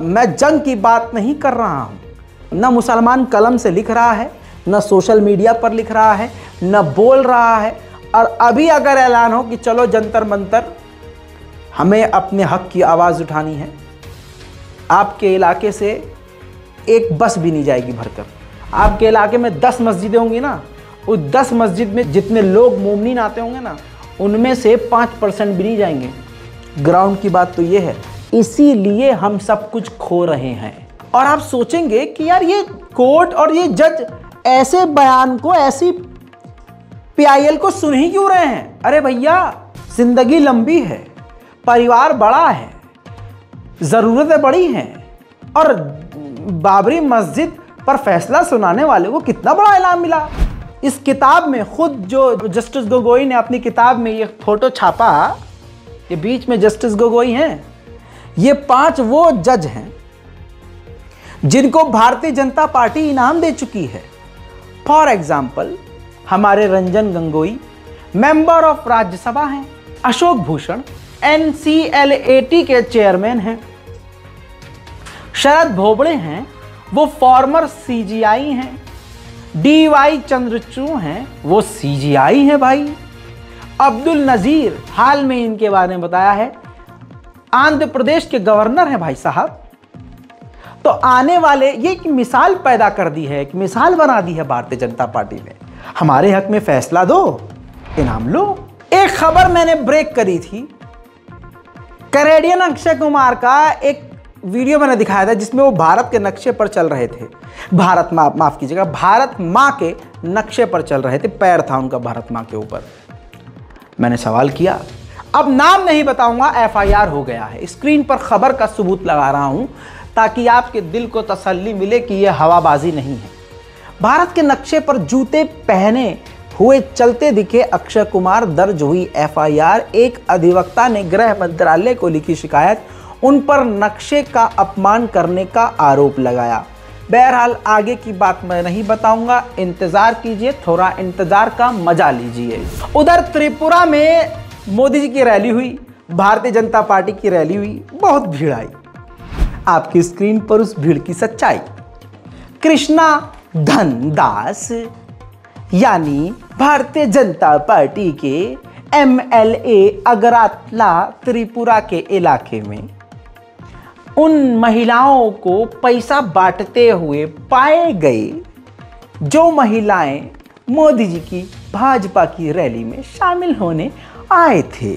मैं जंग की बात नहीं कर रहा हूं। ना मुसलमान कलम से लिख रहा है, ना सोशल मीडिया पर लिख रहा है, ना बोल रहा है। और अभी अगर ऐलान हो कि चलो जंतर मंतर, हमें अपने हक की आवाज़ उठानी है, आपके इलाके से एक बस भी नहीं जाएगी भरकर। आपके इलाके में 10 मस्जिदें होंगी ना, उस 10 मस्जिद में जितने लोग मोमिन आते होंगे ना, उनमें से 5% भी नहीं जाएंगे। ग्राउंड की बात तो ये है। इसीलिए हम सब कुछ खो रहे हैं। और आप सोचेंगे कि यार ये कोर्ट और ये जज ऐसे बयान को, ऐसी PIL को सुन ही क्यों रहे हैं? अरे भैया, जिंदगी लंबी है, परिवार बड़ा है, ज़रूरतें बड़ी हैं। और बाबरी मस्जिद पर फैसला सुनाने वाले को कितना बड़ा इनाम मिला। इस किताब में खुद जो जस्टिस गोगोई ने अपनी किताब में ये फोटो छापा, ये बीच में जस्टिस गोगोई हैं, ये 5 वो जज हैं जिनको भारतीय जनता पार्टी इनाम दे चुकी है। फॉर एग्जाम्पल, हमारे रंजन गोगोई मेंबर ऑफ राज्यसभा हैं, अशोक भूषण NCLAT के चेयरमैन हैं, शरद भोबड़े हैं, वो फॉर्मर CGI हैं, DY चंद्रचूड़ हैं, वो CGI हैं भाई। अब्दुल नजीर, हाल में इनके बारे में बताया है, आंध्र प्रदेश के गवर्नर हैं भाई साहब। तो आने वाले, ये एक मिसाल पैदा कर दी है, एक मिसाल बना दी है भारतीय जनता पार्टी ने। हमारे हक में फैसला दो, इनाम लो। एक खबर मैंने ब्रेक करी थी, कैनेडियन अक्षय कुमार का एक वीडियो मैंने दिखाया था जिसमें वो भारत के नक्शे पर चल रहे थे। माफ कीजिएगा, भारत माँ के नक्शे पर चल रहे थे, पैर था उनका भारत माँ के ऊपर। मैंने सवाल किया, अब नाम नहीं बताऊंगा, FIR हो गया है। स्क्रीन पर खबर का सबूत लगा रहा हूं ताकि आपके दिल को तसल्ली मिले कि यह हवाबाजी नहीं है। भारत के नक्शे पर जूते पहने हुए चलते दिखे अक्षय कुमार, दर्ज हुई FIR। एक अधिवक्ता ने गृह मंत्रालय को लिखी शिकायत, उन पर नक्शे का अपमान करने का आरोप लगाया। बहरहाल आगे की बात मैं नहीं बताऊंगा, इंतजार कीजिए, थोड़ा इंतजार का मजा लीजिए। उधर त्रिपुरा में मोदी जी की रैली हुई, भारतीय जनता पार्टी की रैली हुई, बहुत भीड़ आई। आपकी स्क्रीन पर उस भीड़ की सच्चाई। कृष्णा धनदास यानी भारतीय जनता पार्टी के MLA अगरतला त्रिपुरा के इलाके में उन महिलाओं को पैसा बांटते हुए पाए गए जो महिलाएं मोदी जी की भाजपा की रैली में शामिल होने आए थे।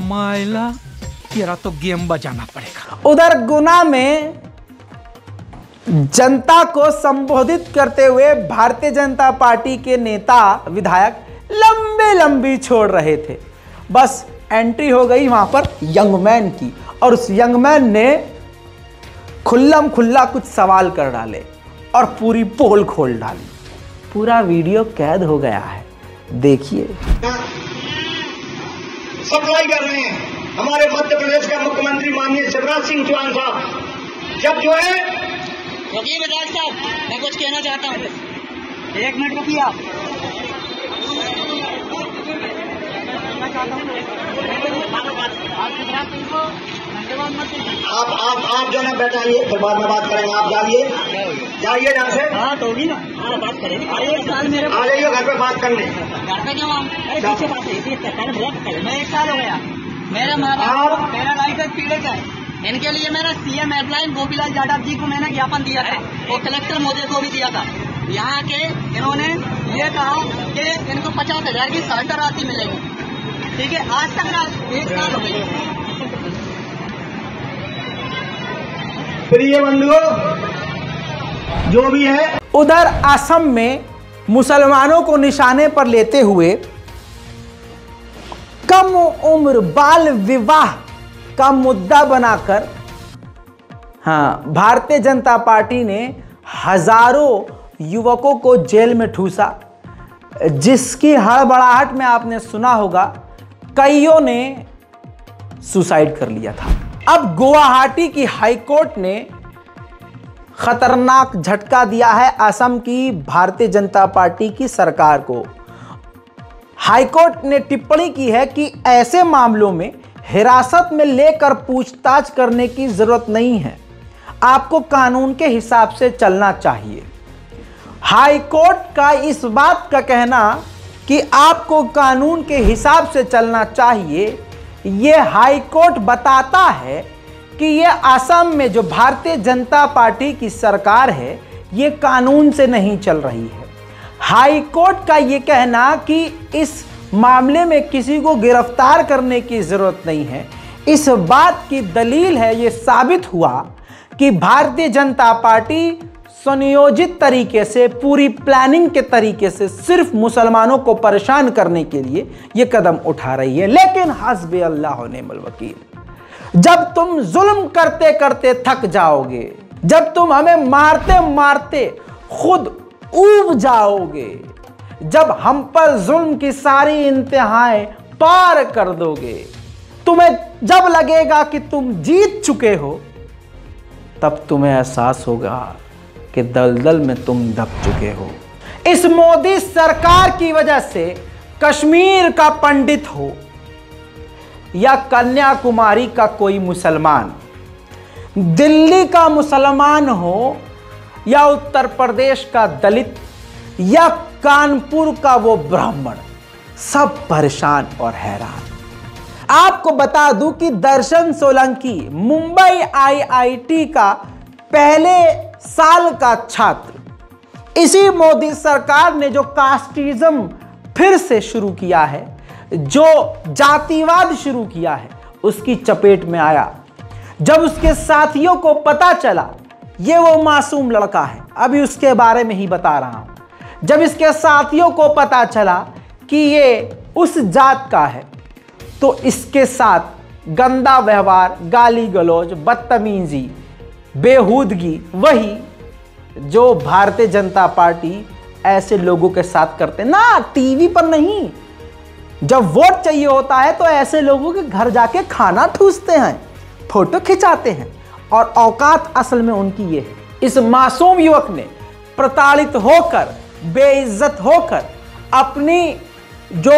माइला तेरा तो गेम बजाना पड़ेगा। उधर गुना में जनता को संबोधित करते हुए भारतीय जनता पार्टी के नेता विधायक लंबी छोड़ रहे थे। बस एंट्री हो गई वहां पर यंगमैन की, और उस यंगमैन ने खुल्लम खुल्ला कुछ सवाल कर डाले और पूरी पोल खोल डाली। पूरा वीडियो कैद हो गया है, देखिए। सप्लाई कर रहे हैं हमारे मध्य प्रदेश का मुख्यमंत्री माननीय शिवराज सिंह चौहान साहब। जब जो है रुकिए विधायक साहब, मैं कुछ कहना चाहता हूँ। 1 मिनट रुकिए आप। आप जो है बैठाइए, फिर बाद में बात करेंगे। आप जाइए यहाँ से। हाँ तो होगी ना, हाँ बात करेंगे। आ जाइए घर पे बात करने। घर पे क्यों? अरे पीछे बात है, मैं 1 साल हो गया, मेरे माँ बाप मेरा लाइसेंस पीड़ित है, इनके लिए मेरा सीएम हेल्पलाइन गोपीलाल यादव जी को मैंने ज्ञापन दिया था और कलेक्टर महोदय को भी दिया था। यहाँ के इन्होंने ये कहा कि इनको 50,000 की सहायता राशि मिलेगी। ठीक है, आज तक 1 साल हो गए। प्रिय बंधुओं, जो भी है। उधर असम में मुसलमानों को निशाने पर लेते हुए कम उम्र बाल विवाह का मुद्दा बनाकर भारतीय जनता पार्टी ने हजारों युवकों को जेल में ठूसा, जिसकी हड़बड़ाहट में आपने सुना होगा कईयों ने सुसाइड कर लिया था। अब गुवाहाटी की हाईकोर्ट ने खतरनाक झटका दिया है असम की भारतीय जनता पार्टी की सरकार को। हाईकोर्ट ने टिप्पणी की है कि ऐसे मामलों में हिरासत में लेकर पूछताछ करने की जरूरत नहीं है, आपको कानून के हिसाब से चलना चाहिए। हाईकोर्ट का इस बात का कहना कि आपको कानून के हिसाब से चलना चाहिए, यह हाईकोर्ट बताता है कि यह असम में जो भारतीय जनता पार्टी की सरकार है ये कानून से नहीं चल रही है। हाईकोर्ट का यह कहना कि इस मामले में किसी को गिरफ्तार करने की जरूरत नहीं है, इस बात की दलील है, यह साबित हुआ कि भारतीय जनता पार्टी सुनियोजित तरीके से, पूरी प्लानिंग के तरीके से सिर्फ मुसलमानों को परेशान करने के लिए यह कदम उठा रही है। लेकिन हस्बी अल्लाह व निअमल वकील, जब तुम जुल्म करते करते थक जाओगे, जब तुम हमें मारते मारते खुद ऊब जाओगे, जब हम पर जुल्म की सारी इंतहाएं पार कर दोगे, तुम्हें जब लगेगा कि तुम जीत चुके हो, तब तुम्हें एहसास होगा कि दलदल में तुम दब चुके हो। इस मोदी सरकार की वजह से कश्मीर का पंडित हो या कन्याकुमारी का कोई मुसलमान, दिल्ली का मुसलमान हो या उत्तर प्रदेश का दलित या कानपुर का वो ब्राह्मण, सब परेशान और हैरान। आपको बता दूं कि दर्शन सोलंकी मुंबई आईआईटी का पहले साल का छात्र, इसी मोदी सरकार ने जो कास्टिज्म फिर से शुरू किया है, जो जातिवाद शुरू किया है, उसकी चपेट में आया। जब उसके साथियों को पता चला ये वो मासूम लड़का है, अभी उसके बारे में ही बता रहा हूं, जब इसके साथियों को पता चला कि ये उस जात का है, तो इसके साथ गंदा व्यवहार, गाली गलौज, बदतमीजी, बेहूदगी, वही जो भारतीय जनता पार्टी ऐसे लोगों के साथ करते ना, टीवी पर नहीं, जब वोट चाहिए होता है तो ऐसे लोगों के घर जाके खाना ठूसते हैं, फोटो खिंचाते हैं, और औकात असल में उनकी ये है। इस मासूम युवक ने प्रताड़ित होकर, बेइज्जत होकर अपनी जो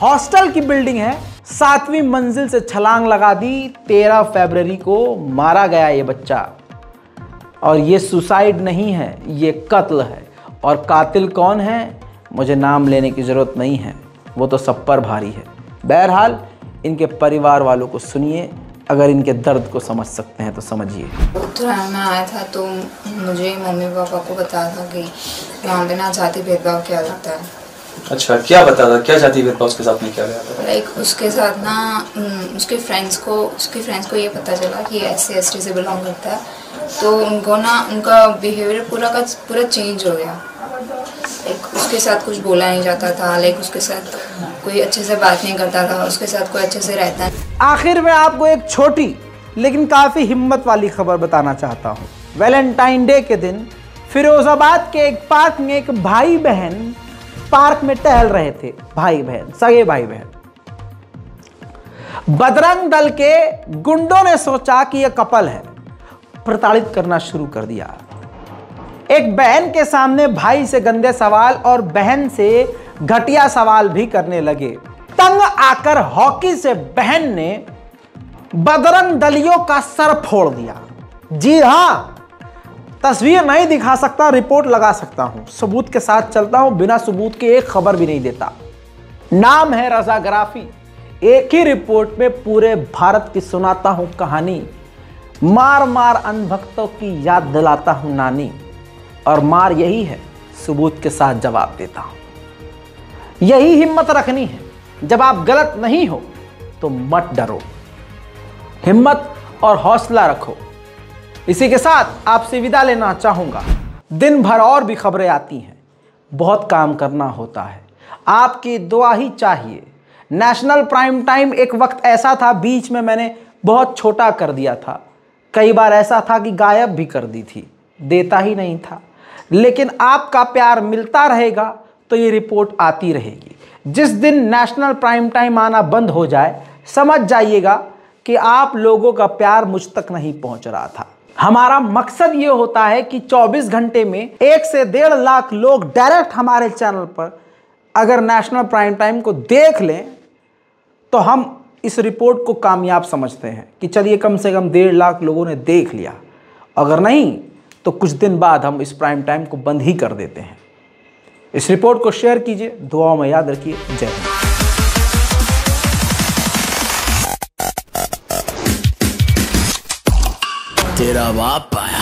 हॉस्टल की बिल्डिंग है 7वीं मंजिल से छलांग लगा दी। 13 फरवरी को मारा गया ये बच्चा। और ये सुसाइड नहीं है, ये कत्ल है। और कातिल कौन है मुझे नाम लेने की ज़रूरत नहीं है, वो तो सब पर भारी है। बहरहाल इनके परिवार वालों को सुनिए, अगर इनके दर्द को समझ सकते हैं तो समझिए। उत्तरायण में आया था तो मुझे मम्मी पापा को बताया था कि यहाँ पे ना जाति भेदभाव किया जाता है। अच्छा, क्या बता था, क्या जाति भेदभाव उसके साथ नहीं किया गया था? लाइक उसके साथ ना उसके फ्रेंड्स को ये पता चला कि SC/ST से बिलोंग करता है, तो उनको ना उनका बिहेवियर पूरा चेंज हो गया। लाइक उसके साथ कुछ बोला नहीं जाता था, लाइक उसके साथ कोई अच्छे से बात नहीं करता था, उसके साथ कोई अच्छे से रहता नहीं। आखिर में आपको एक छोटी लेकिन काफ़ी हिम्मत वाली खबर बताना चाहता हूँ। वैलेंटाइन डे के दिन फिरोजाबाद के एक पार्क में एक भाई बहन पार्क में टहल रहे थे। भाई बहन, सगे भाई बहन। बजरंग दल के गुंडों ने सोचा कि यह कपल है, प्रताड़ित करना शुरू कर दिया। एक बहन के सामने भाई से गंदे सवाल और बहन से घटिया सवाल भी करने लगे। तंग आकर हॉकी से बहन ने बजरंग दलियों का सर फोड़ दिया। जी हां, तस्वीर नहीं दिखा सकता, रिपोर्ट लगा सकता हूं, सबूत के साथ चलता हूं, बिना सबूत के एक खबर भी नहीं देता। नाम है रजाग्राफी। एक ही रिपोर्ट में पूरे भारत की सुनाता हूं कहानी। मार मार अनभक्तों की याद दिलाता हूं नानी। और मार यही है, सबूत के साथ जवाब देता हूं। यही हिम्मत रखनी है। जब आप गलत नहीं हो तो मत डरो, हिम्मत और हौसला रखो। इसी के साथ आपसे विदा लेना चाहूंगा। दिन भर और भी खबरें आती हैं, बहुत काम करना होता है, आपकी दुआ ही चाहिए। नेशनल प्राइम टाइम एक वक्त ऐसा था, बीच में मैंने बहुत छोटा कर दिया था। कई बार ऐसा था कि गायब भी कर दी थी, देता ही नहीं था। लेकिन आपका प्यार मिलता रहेगा तो ये रिपोर्ट आती रहेगी। जिस दिन नेशनल प्राइम टाइम आना बंद हो जाए, समझ जाइएगा कि आप लोगों का प्यार मुझ तक नहीं पहुंच रहा था। हमारा मकसद ये होता है कि 24 घंटे में 1 से 1.5 लाख लोग डायरेक्ट हमारे चैनल पर अगर नेशनल प्राइम टाइम को देख लें तो हम इस रिपोर्ट को कामयाब समझते हैं कि चलिए कम से कम 1.5 लाख लोगों ने देख लिया। अगर नहीं तो कुछ दिन बाद हम इस प्राइम टाइम को बंद ही कर देते हैं। इस रिपोर्ट को शेयर कीजिए, दुआओं में याद रखिए। जय हिंद। तेरा बाप आया।